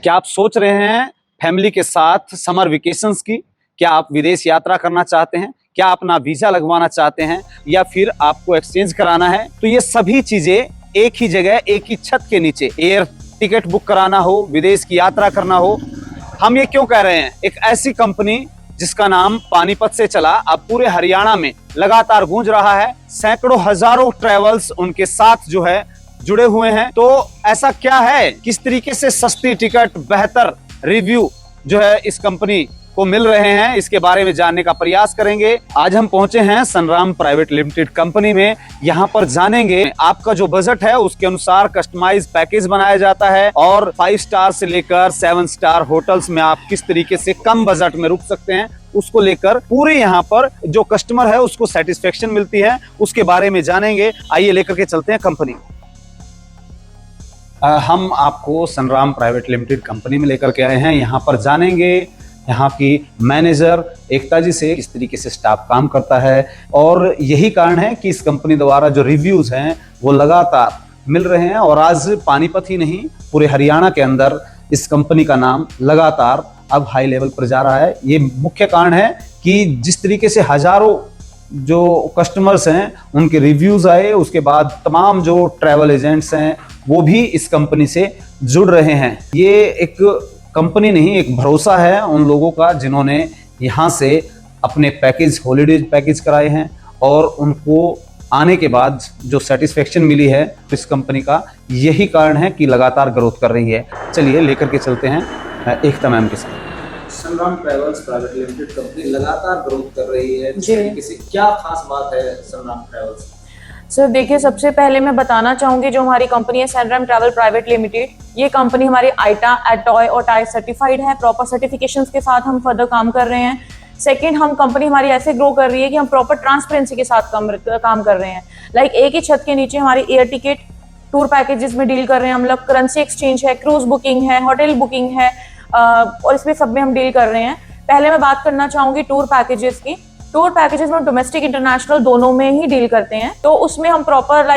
क्या आप सोच रहे हैं फैमिली के साथ समर वेकेशंस की? क्या आप विदेश यात्रा करना चाहते हैं? क्या अपना वीजा लगवाना चाहते हैं या फिर आपको एक्सचेंज कराना है? तो ये सभी चीजें एक ही जगह, एक ही छत के नीचे, एयर टिकट बुक कराना हो, विदेश की यात्रा करना हो। हम ये क्यों कह रहे हैं? एक ऐसी कंपनी जिसका नाम पानीपत से चला, अब पूरे हरियाणा में लगातार गूंज रहा है। सैकड़ों हजारों ट्रेवल्स उनके साथ जो है जुड़े हुए हैं। तो ऐसा क्या है, किस तरीके से सस्ती टिकट, बेहतर रिव्यू जो है इस कंपनी को मिल रहे हैं, इसके बारे में जानने का प्रयास करेंगे। आज हम पहुंचे हैं सनराम प्राइवेट लिमिटेड कंपनी में। यहां पर जानेंगे आपका जो बजट है उसके अनुसार कस्टमाइज पैकेज बनाया जाता है और 5 स्टार से लेकर 7 स्टार होटल्स में आप किस तरीके से कम बजट में रुक सकते हैं, उसको लेकर पूरे यहाँ पर जो कस्टमर है उसको सेटिस्फेक्शन मिलती है, उसके बारे में जानेंगे। आइए लेकर के चलते हैं कंपनी। हम आपको सनराम प्राइवेट लिमिटेड कंपनी में लेकर के आए हैं। यहाँ पर जानेंगे यहाँ की मैनेजर एकता जी से किस तरीके से स्टाफ काम करता है और यही कारण है कि इस कंपनी द्वारा जो रिव्यूज हैं वो लगातार मिल रहे हैं और आज पानीपत ही नहीं पूरे हरियाणा के अंदर इस कंपनी का नाम लगातार अब हाई लेवल पर जा रहा है। ये मुख्य कारण है कि जिस तरीके से हजारों जो कस्टमर्स हैं उनके रिव्यूज आए, उसके बाद तमाम जो ट्रैवल एजेंट्स हैं वो भी इस कंपनी से जुड़ रहे हैं। ये एक कंपनी नहीं, एक भरोसा है उन लोगों का जिन्होंने यहाँ से अपने पैकेज, हॉलीडेज पैकेज कराए हैं और उनको आने के बाद जो सेटिस्फेक्शन मिली है इस कंपनी का, यही कारण है कि लगातार ग्रोथ कर रही है। चलिए लेकर के चलते हैं एकता मैम के साथ। सनराम ट्रैवल्स प्राइवेट लिमिटेड कंपनी लगातार ग्रोथ कर रही है, किसी क्या खास बात है सनराम ट्रैवल्स? सर देखिए, सबसे पहले मैं बताना चाहूँगी जो हमारी कंपनी है सनराम ट्रैवल प्राइवेट लिमिटेड, ये कंपनी हमारी आइटा, एटॉय और टाई सर्टिफाइड है। प्रॉपर सर्टिफिकेशंस के साथ हम फर्दर काम कर रहे हैं। सेकंड, हम कंपनी हमारी ऐसे ग्रो कर रही है कि हम प्रॉपर ट्रांसपेरेंसी के साथ काम कर रहे हैं। लाइक एक ही छत के नीचे हमारी एयर टिकट, टूर पैकेजेस में डील कर रहे हैं हम लोग, करेंसी एक्सचेंज है, क्रूज बुकिंग है, होटल बुकिंग है और इसमें सब में हम डील कर रहे हैं। पहले मैं बात करना चाहूँगी टूर पैकेजेस की। टूर पैकेजेस में डोमेस्टिक इंटरनेशनल दोनों में ही डील करते हैं, तो उसमें हम प्रॉपर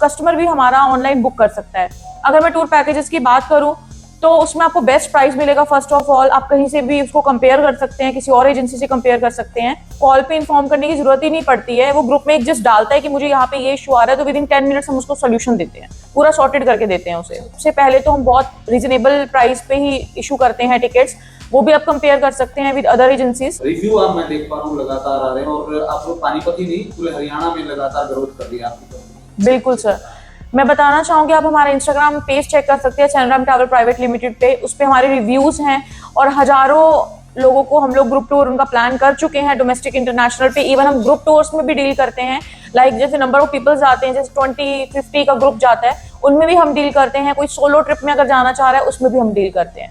कस्टमर भी हमारा ऑनलाइन बुक कर सकता है। अगर मैं टूर पैकेजेस की बात करूं तो उसमें आपको बेस्ट प्राइस मिलेगा। फर्स्ट ऑफ ऑल, आप कहीं से भी उसको कंपेयर कर सकते हैं, किसी और एजेंसी से कंपेयर कर सकते हैं। कॉल पे इन्फॉर्म करने की जरूरत ही नहीं पड़ती है, वो ग्रुप में एक जस्ट डालता है कि मुझे यहाँ पे ये इशू आ रहा है, तो विद इन 10 मिनट्स हम उसको सोल्यूशन देते हैं, पूरा सॉर्टेड करके देते हैं उसे। सबसे पहले तो हम बहुत रीजनेबल प्राइस पे ही इशू करते हैं टिकट्स, वो भी आप कंपेयर कर सकते हैं विद अदर एजेंसीज। रिव्यू आप मैं देख पा रहा हूँ लगातार आ रहे हैं और आप लोग पानीपत ही नहीं पूरे हरियाणा में लगातार ग्रोथ कर रही है आपकी कंपनी। बिल्कुल सर, मैं बताना चाहूँगी आप हमारा इंस्टाग्राम पेज चेक कर सकते हैं सनराम ट्रैवल प्राइवेट लिमिटेड पे। उस पर हमारे रिव्यूज हैं और हजारों लोगों को हम लोग ग्रुप टूर उनका प्लान कर चुके हैं डोमेस्टिक इंटरनेशनल पे। इवन हम ग्रुप टूर्स में भी डील करते हैं। लाइक जैसे नंबर ऑफ पीपल्स आते हैं, जैसे 20-50 का ग्रुप जाता है, उनमें भी हम डील करते हैं। कोई सोलो ट्रिप में अगर जाना चाह रहा है उसमें भी हम डील करते हैं।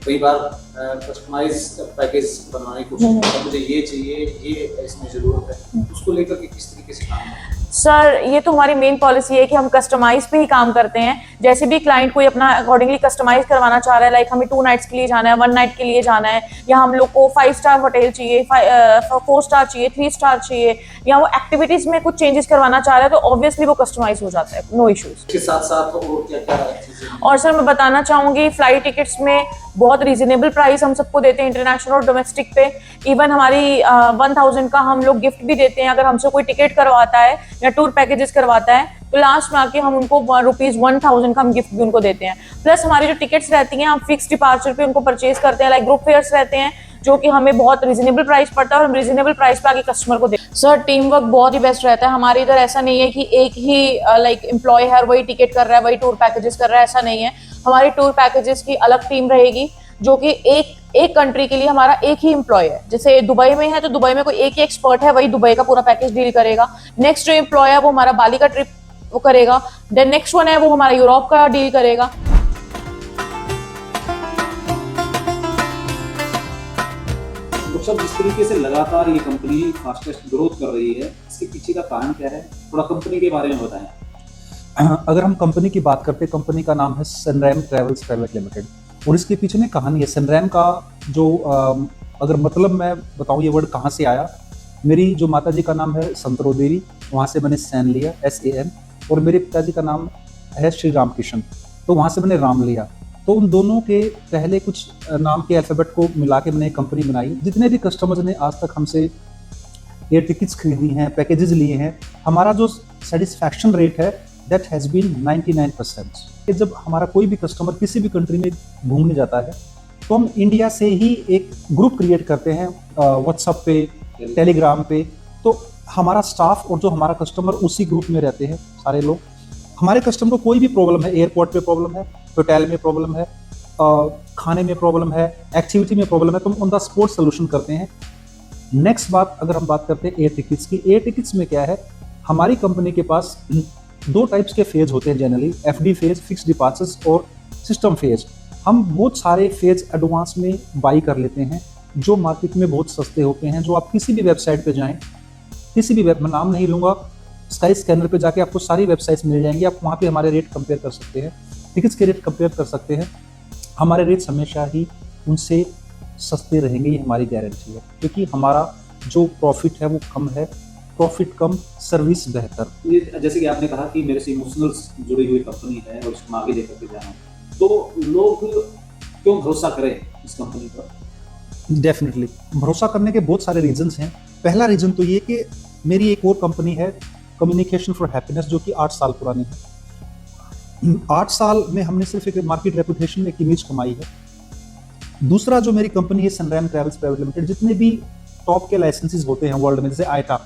कई बार कस्टमाइज पैकेज बनवाने की कोशिश करते हैं, मुझे ये चाहिए, ये इसमें जरूरत है, उसको लेकर के किस तरीके से काम है? सर ये तो हमारी मेन पॉलिसी है कि हम कस्टमाइज पे ही काम करते हैं। जैसे भी क्लाइंट कोई अपना अकॉर्डिंगली कस्टमाइज करवाना चाह रहा है, लाइक हमें 2 नाइट्स के लिए जाना है, 1 नाइट के लिए जाना है, या हम लोग को 5 स्टार होटल चाहिए, 4 स्टार चाहिए, 3 स्टार चाहिए, या वो एक्टिविटीज में कुछ चेंजेस करवाना चाह रहा है, तो ऑब्वियसली वो कस्टमाइज हो जाता है, नो इश्यूज। इसके साथ साथ और क्या क्या चीजें? और सर मैं बताना चाहूँगी फ्लाइट टिकट्स में बहुत रीजनेबल प्राइस हम सबको देते हैं, इंटरनेशनल और डोमेस्टिक पे। इवन हमारी 1000 का हम लोग गिफ्ट भी देते हैं। अगर हमसे कोई टिकट करवाता है या टूर पैकेजेस करवाता है तो लास्ट में आके हम उनको ₹1000 का हम गिफ्ट भी उनको देते हैं। प्लस हमारी जो टिकट्स रहती हैं हम फिक्स डिपार्चर पे उनको परचेज करते हैं। लाइक ग्रुप फेयर्स रहते हैं जो कि हमें बहुत रीजनेबल प्राइस पड़ता है और हम रीजनेबल प्राइस पे आगे कस्टमर को देते हैं। सर टीम वर्क बहुत ही बेस्ट रहता है हमारे इधर। ऐसा नहीं है कि एक ही लाइक एम्प्लॉय है वही टिकट कर रहा है, वही टूर पैकेजेस कर रहा है, ऐसा नहीं है। हमारी टूर पैकेजेस की अलग टीम रहेगी जो कि एक कंट्री के लिए हमारा एक ही एम्प्लॉय है। जैसे दुबई में है तो दुबई में कोई एक ही एक्सपर्ट है, वही दुबई का पूरा पैकेज डील करेगा। नेक्स्ट जो एम्प्लॉय है वो हमारा बाली का ट्रिप वो करेगा। देन नेक्स्ट वन है वो हमारा यूरोप का डील करेगा। तो जिस तरीके से लगातार ये कंपनी फास्टेस्ट ग्रोथ कर रही है, इसके पीछे का कारण क्या है? थोड़ा कंपनी के बारे में बताएं। अगर हम कंपनी की बात करते हैं, कंपनी का नाम है सनराम ट्रैवल्स प्राइवेट लिमिटेड और इसके पीछे में कहानी है। सनराम का जो अगर मतलब मैं बताऊं ये वर्ड कहाँ से आया, मेरी जो माता जी का नाम है संतरो देवी, वहाँ से मैंने सैन लिया SAN, और मेरे पिताजी का नाम है श्री राम किशन, तो वहाँ से मैंने राम लिया। तो उन दोनों के पहले कुछ नाम के अल्फ़ाबेट को मिला के मैंने एक कंपनी बनाई। जितने भी कस्टमर्स ने आज तक हमसे एयर टिकट्स खरीदी हैं, पैकेजेस लिए हैं, हमारा जो सेटिस्फैक्शन रेट है दैट हैज़ बीन 99%। जब हमारा कोई भी कस्टमर किसी भी कंट्री में घूमने जाता है तो हम इंडिया से ही एक ग्रुप क्रिएट करते हैं व्हाट्सएप पे, टेलीग्राम पे। तो हमारा स्टाफ और जो हमारा कस्टमर उसी ग्रुप में रहते हैं सारे लोग। हमारे कस्टमर को कोई भी प्रॉब्लम है, एयरपोर्ट पे प्रॉब्लम है, होटल में प्रॉब्लम है, खाने में प्रॉब्लम है, एक्टिविटी में प्रॉब्लम है, तो हम ऑन द स्पॉट सोल्यूशन करते हैं। नेक्स्ट बात, अगर हम बात करते हैं एयर टिकट्स की, एयर टिकट्स में क्या है, हमारी कंपनी के पास 2 टाइप्स के फेज होते हैं generally, FD phase, fixed departures, और सिस्टम फेज। हम बहुत सारे फेज एडवांस में बाई कर लेते हैं जो मार्केट में बहुत सस्ते होते हैं, जो आप किसी भी वेबसाइट पे जाएं, किसी भी मैं नाम नहीं लूँगा, स्काई स्कैनर पे जाके आपको सारी वेबसाइट्स मिल जाएंगी, आप वहाँ पे हमारे रेट कंपेयर कर सकते हैं, टिकट्स के रेट कंपेयर कर सकते हैं। हमारे रेट्स हमेशा ही उनसे सस्ते रहेंगे, ये हमारी गारंटी है, क्योंकि हमारा जो प्रॉफिट है वो कम है, प्रॉफिट कम, सर्विस बेहतर। ये जैसे कि आपने कहा कि मेरे से इमोशनल्स जुड़ी हुई कंपनी है और उसको आगे लेकर के जाना है, तो लोग क्यों भरोसा करें इस कंपनी पर? डेफिनेटली भरोसा करने के बहुत सारे रीजंस हैं। पहला रीजन तो ये कि मेरी एक और कंपनी है कम्युनिकेशन फॉर हैप्पीनेस, जो कि 8 साल पुरानी है। 8 साल में हमने सिर्फ एक मार्केट रेपुटेशन, एक इमेज कमाई है। दूसरा जो मेरी कंपनी है सनरैम ट्रैवल्स प्राइवेट लिमिटेड, जितने भी टॉप के लाइसेंसेस होते हैं वर्ल्ड में, जैसे आईटा,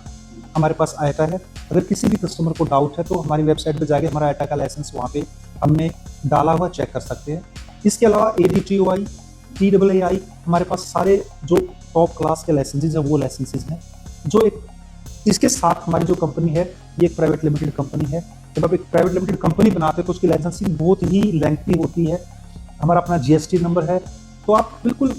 हमारे पास आईटा है। अगर किसी भी कस्टमर को डाउट है तो हमारी वेबसाइट पे जाके हमारा आईटा का लाइसेंस वहाँ पे हमने डाला हुआ चेक कर सकते हैं। इसके अलावा ADTOI, TAAI, हमारे पास सारे जो टॉप क्लास के लाइसेंसेज हैं वो लाइसेंसेज हैं। जो एक इसके साथ हमारी जो कंपनी है ये एक प्राइवेट लिमिटेड कंपनी है। जब आप एक प्राइवेट लिमिटेड कंपनी बनाते हैं तो उसकी लाइसेंसिंग बहुत ही लेंथी होती है। हमारा अपना GST नंबर है, तो आप बिल्कुल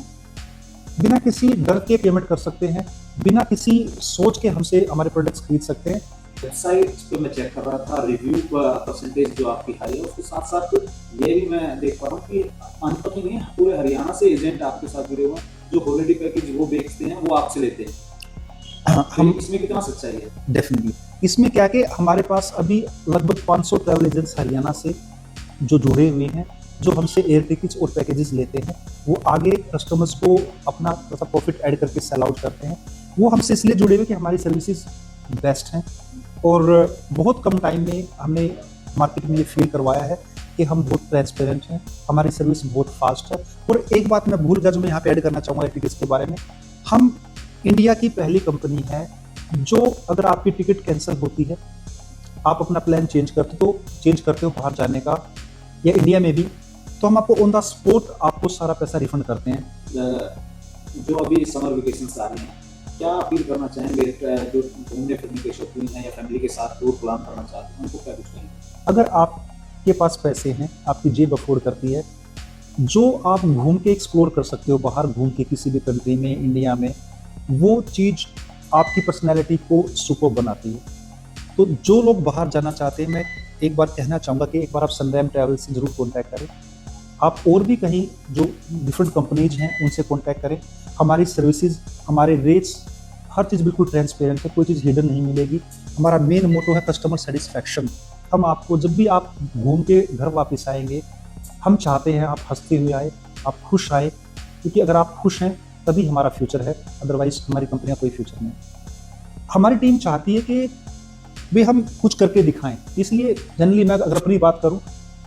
बिना किसी डर के पेमेंट कर सकते हैं, बिना किसी सोच के हमसे हमारे प्रोडक्ट्स खरीद सकते हैं। वेबसाइट पे मैं चेक कर रहा था, रिव्यू परसेंटेज जो आपकी हाई है, उसके साथ साथ ये भी मैं देख पा रहा हूँ कि अंत ही नहीं, पूरे हरियाणा से एजेंट आपके साथ जुड़े हुए हैं जो हॉलिडे पैकेज वो बेचते हैं, वो आपसे लेते हैं। हम इसमें कितना सच्चाई है? डेफिनेटली इसमें क्या कि हमारे पास अभी लगभग 500 ट्रैवल एजेंट्स हरियाणा से जो जुड़े हुए हैं, जो हमसे एयर टिकट्स और पैकेजेस लेते हैं, वो आगे कस्टमर्स को अपना प्रॉफिट ऐड करके सेल आउट करते हैं। वो हमसे इसलिए जुड़े हुए कि हमारी सर्विसेज बेस्ट हैं और बहुत कम टाइम में हमने मार्केट में ये फील करवाया है कि हम बहुत ट्रांसपेरेंट हैं, हमारी सर्विस बहुत फास्ट है। और एक बात मैं भूल गया जो मैं यहाँ पे ऐड करना चाहूँगा टिकट्स के बारे में, हम इंडिया की पहली कंपनी है जो अगर आपकी टिकट कैंसिल होती है, आप अपना प्लान चेंज करते हो बाहर जाने का या इंडिया में भी, तो हम आपको ऑन द स्पॉट आपको सारा पैसा रिफंड करते हैं। जो अभी समर वेकेशन आ रही हैं, क्या अपील करना चाहेंगे जो घूमने फिरने के शौकीन हैं या फैमिली के साथ टूर प्लान करना चाहते हैं, उनको क्या कुछ कहेंगे? अगर आपके पास पैसे हैं, आपकी जेब अफोर्ड करती है, जो आप घूम के एक्सप्लोर कर सकते हो बाहर घूम के किसी भी कंट्री में, इंडिया में, वो चीज़ आपकी पर्सनैलिटी को सुपर बनाती है। तो जो लोग बाहर जाना चाहते हैं, मैं एक बार कहना चाहूँगा कि एक बार आप सनरैम ट्रैवल से ज़रूर कॉन्टैक्ट करें। आप और भी कहीं जो डिफरेंट कंपनीज हैं उनसे कॉन्टैक्ट करें। हमारी सर्विसेज, हमारे रेट्स, हर चीज़ बिल्कुल ट्रांसपेरेंट है, कोई चीज़ हिडन नहीं मिलेगी। हमारा मेन मोटो है कस्टमर सेटिस्फैक्शन। हम आपको जब भी आप घूम के घर वापस आएंगे, हम चाहते हैं आप हंसते हुए आए, आप खुश आए, क्योंकि अगर आप खुश हैं तभी हमारा फ्यूचर है, अदरवाइज हमारी कंपनियाँ कोई फ्यूचर नहीं। हमारी टीम चाहती है कि भाई हम कुछ करके दिखाएं, इसलिए जनरली मैं अगर अपनी बात करूं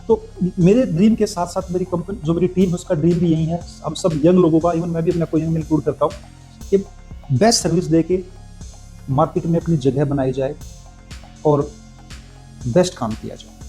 तो मेरे ड्रीम के साथ साथ मेरी कंपनी, जो मेरी टीम है, उसका ड्रीम भी यही है। हम सब यंग लोगों का, इवन मैं भी अपना कोई यंग इंक्लूड करता हूँ, कि बेस्ट सर्विस दे के मार्केट में अपनी जगह बनाई जाए और बेस्ट काम किया जाए।